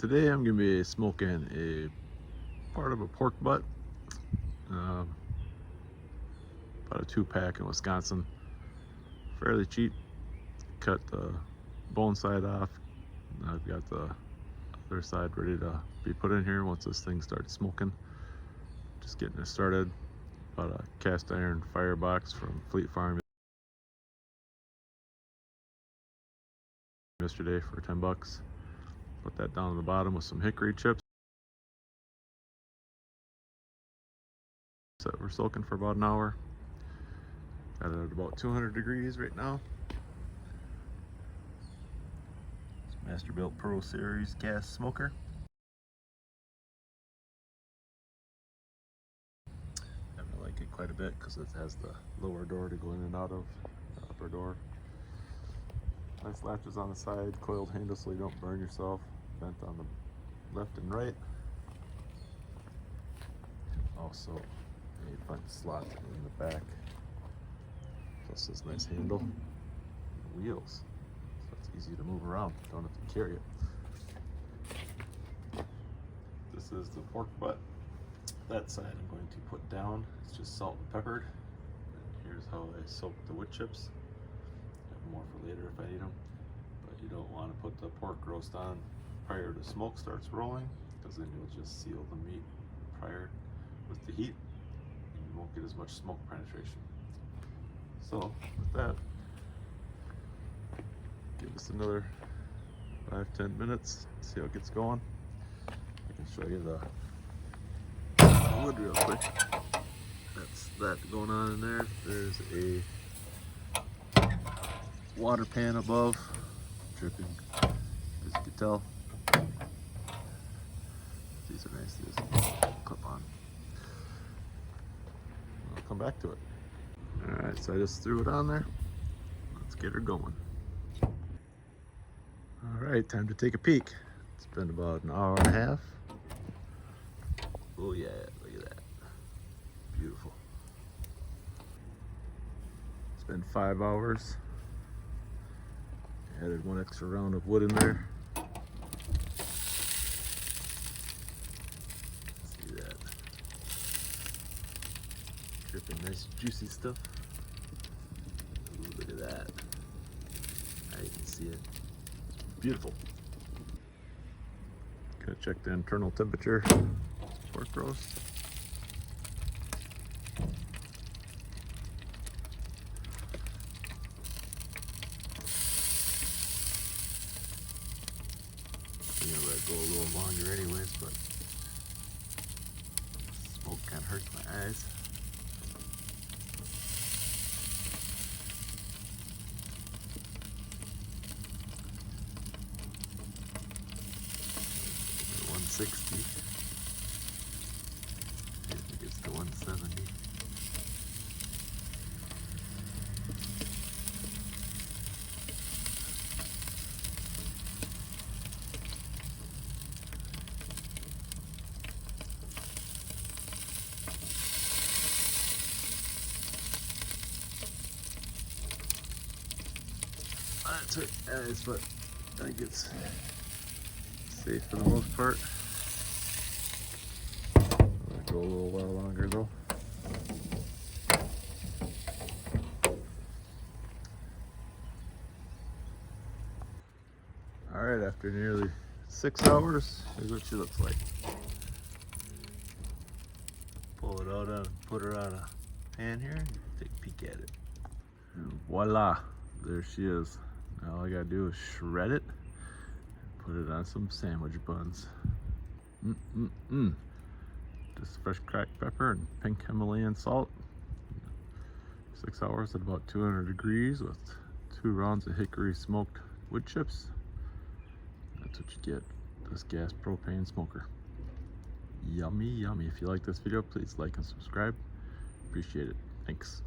Today I'm going to be smoking a part of a pork butt, about a 2-pack in Wisconsin, fairly cheap. Cut the bone side off. I've got the other side ready to be put in here once this thing starts smoking. Just getting it started. Bought a cast iron firebox from Fleet Farm yesterday for 10 bucks. Put that down on the bottom with some hickory chips that we're soaking for about an hour. Got it at about 200 degrees right now. It's Masterbuilt Pro Series gas smoker. I like it quite a bit because it has the lower door to go in and out of, the upper door. Nice latches on the side, coiled handle so you don't burn yourself. Vent on the left and right. Also a front slot in the back. Plus this nice handle. Wheels. So it's easy to move around. Don't have to carry it. This is the pork butt. That side I'm going to put down. It's just salt and peppered. And here's how I soak the wood chips. Have more for later if I need them. But you don't want to put the pork roast on prior to smoke starts rolling, because then you'll just seal the meat prior with the heat and you won't get as much smoke penetration. So with that, give this another 5-10 minutes, see how it gets going. I can show you the wood real quick. That's that going on in there. There's a water pan above, dripping, as you can tell. These are nice to just clip on. I'll come back to it. Alright, so I just threw it on there. Let's get her going. Alright, time to take a peek. It's been about an hour and a half. Oh yeah, look at that. Beautiful. It's been 5 hours. Added one extra round of wood in there. See that? Dripping nice juicy stuff. Ooh, look at that. Now you can see it. Beautiful. Gonna check the internal temperature. Pork roast. I'm gonna let it go a little longer anyways, but smoke kind of hurts my eyes. At 160. See if it gets to 170. That's it, guys, but I think it's safe for the most part. I'll go a little while longer though. Alright, after nearly 6 hours, here's what she looks like. Pull it out and put her on a pan here and take a peek at it. And voila, there she is. Now all I gotta do is shred it and put it on some sandwich buns. Just fresh cracked pepper and pink Himalayan salt. 6 hours at about 200 degrees with 2 rounds of hickory smoked wood chips. That's what you get, this gas propane smoker. Yummy, yummy. If you like this video, please like and subscribe. Appreciate it. Thanks.